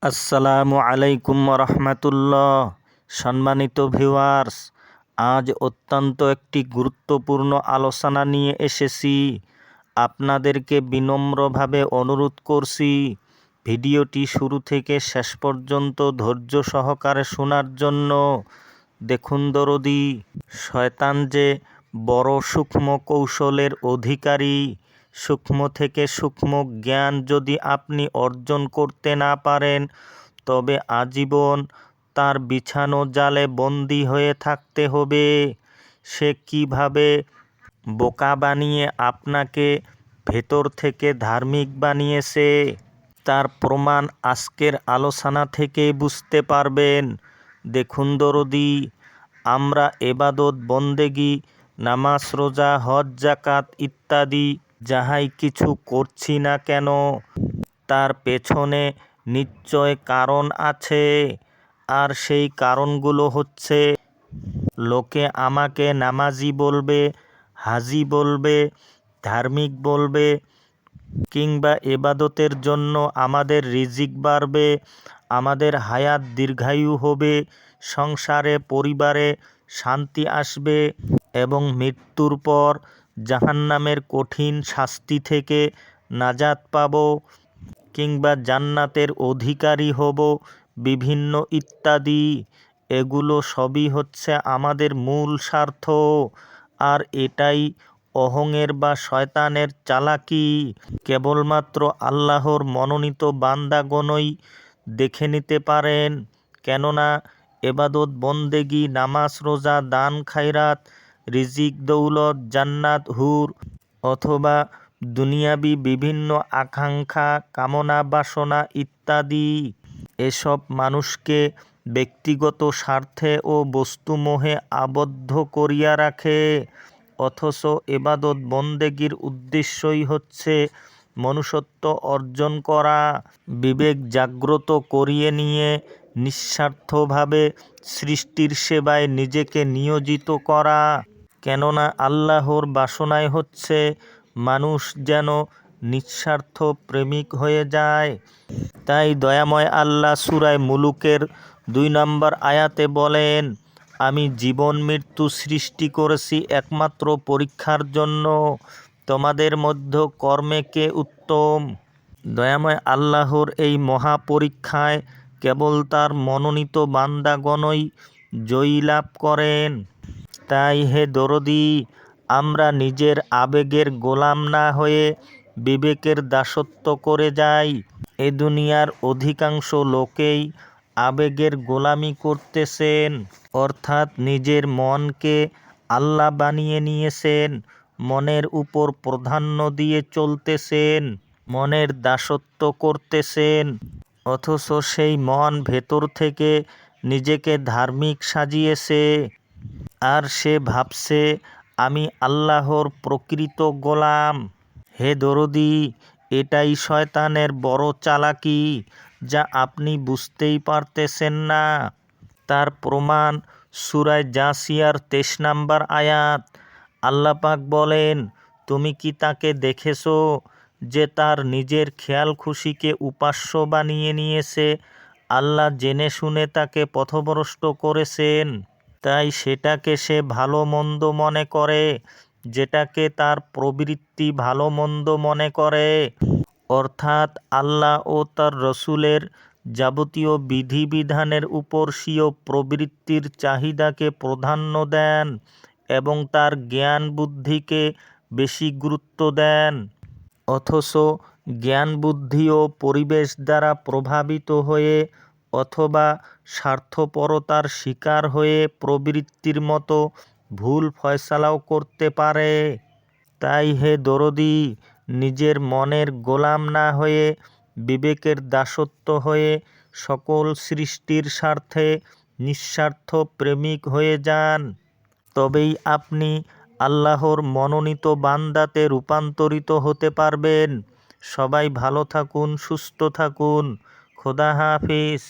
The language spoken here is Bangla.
আসসালামু আলাইকুম রহমতুল্লাহ। সম্মানিত ভিউয়ার্স, আজ অত্যন্ত একটি গুরুত্বপূর্ণ আলোচনা নিয়ে এসেছি। আপনাদেরকে বিনম্রভাবে অনুরোধ করছি ভিডিওটি শুরু থেকে শেষ পর্যন্ত ধৈর্য সহকারে শোনার জন্য। দেখুন দরদি, শয়তান যে বড় সূক্ষ্ম কৌশলের অধিকারী। সূক্ষ্ম থেকে সূক্ষ্ম জ্ঞান যদি আপনি অর্জন করতে না পারেন, তবে আজীবন তার বিছানো জালে বন্দী হয়ে থাকতে হবে। সে কিভাবে বোকা বানিয়ে আপনাকে ভেতর থেকে ধার্মিক বানিয়েছে, তার প্রমাণ আজকের আলোচনা থেকে বুঝতে পারবেন। দেখুন দরদি, আমরা এবাদত বন্দেগি, নামাজ, রোজা, হজ, জাকাত ইত্যাদি যাহাই কিছু করছি না কেন, তার পেছনে নিশ্চয় কারণ আছে। আর সেই কারণগুলো হচ্ছে, লোকে আমাকে নামাজি বলবে, হাজি বলবে, ধার্মিক বলবে, কিংবা এবাদতের জন্য আমাদের রিজিক বাড়বে, আমাদের হায়াত দীর্ঘায়ু হবে, সংসারে পরিবারে শান্তি আসবে এবং মৃত্যুর পর জাহান্নামের কঠিন শাস্তি থেকে নাজাত পাব, কিংবা জান্নাতের অধিকারী হব, বিভিন্ন ইত্যাদি। এগুলো সবই হচ্ছে আমাদের মূল স্বার্থ। আর এটাই অহংয়ের বা শয়তানের চালাকি। কেবলমাত্র আল্লাহর মনোনীত বান্দাগণই দেখে নিতে পারেন। কেননা এবাদত বন্দেগি, নামাজ, রোজা, দান, খায়রাত, রিজিক, দৌলত, জান্নাত, হুর অথবা দুনিয়াবি বিভিন্ন আকাঙ্ক্ষা, কামনা, বাসনা ইত্যাদি, এসব মানুষকে ব্যক্তিগত স্বার্থে ও বস্তুমোহে আবদ্ধ করিয়া রাখে। অথচ এবাদত বন্দেগির উদ্দেশ্যই হচ্ছে মনুষ্যত্ব অর্জন করা, বিবেক জাগ্রত করিয়ে নিয়ে নিঃস্বার্থভাবে সৃষ্টির সেবায় নিজেকে নিয়োজিত করা। কেননা আল্লাহর বাসনাই হচ্ছে মানুষ যেন নিঃস্বার্থ প্রেমিক হয়ে যায়। তাই দয়াময় আল্লাহ সূরা মুলুকের 2 নম্বর আয়াতে বলেন, আমি জীবন মৃত্যু সৃষ্টি করেছি একমাত্র পরীক্ষার জন্য, তোমাদের মধ্যে কর্মে কে উত্তম। দয়াময় আল্লাহর এই মহা পরীক্ষায় কেবল তার মনোনীত বান্দাগণই জয়ী লাভ করেন। তাই হে দরদি, আমরা নিজের আবেগের গোলাম না হয়ে বিবেকের দাসত্ব করে যাই। এ দুনিয়ার অধিকাংশ লোকেই আবেগের গোলামি করতেছেন, অর্থাৎ নিজের মনকে আল্লাহ বানিয়ে নিয়েছেন, মনের উপর প্রাধান্য দিয়ে চলতেছেন, মনের দাসত্ব করতেছেন। অথচ সেই মন ভেতর থেকে নিজেকে ধার্মিক সাজিয়েছে, আর সে ভাবছে আমি আল্লাহর প্রকৃত গোলাম। হে দরদি, এটাই শয়তানের বড় চালাকি, যা আপনি বুঝতেই পারতেছেন না। তার প্রমাণ সূরা জাসিয়ার 23 নম্বর আয়াত। আল্লাহ পাক বলেন, তুমি কি তাকে দেখেছো যে তার নিজের খেয়াল খুশিকে উপাস্য বানিয়ে নিয়েছে? আল্লাহ জেনে শুনে তাকে পথভ্রষ্ট করেছেন। তাই সেটাকে সে ভালো মন্দ মনে করে, যেটাকে তার প্রবৃত্তি ভালো মন্দ মনে করে। অর্থাৎ আল্লাহ ও তার রসুলের যাবতীয় বিধিবিধানের উপর স্বীয় প্রবৃত্তির চাহিদাকে প্রাধান্য দেন এবং তার জ্ঞান বুদ্ধিকে বেশি গুরুত্ব দেন। অথচ জ্ঞান বুদ্ধি ও পরিবেশ দ্বারা প্রভাবিত হয়ে অথবা স্বার্থপরতার শিকার হয়ে প্রবৃত্তির মতো ভুল ফয়সালাও করতে পারে। তাই হে দরদি, নিজের মনের গোলাম না হয়ে বিবেকের দাসত্ব হয়ে সকল সৃষ্টির স্বার্থে নিঃস্বার্থ প্রেমিক হয়ে যান। তবেই আপনি আল্লাহর মনোনীত বান্দাতে রূপান্তরিত হতে পারবেন। সবাই ভালো থাকুন, সুস্থ থাকুন। খোদা হাফিজ।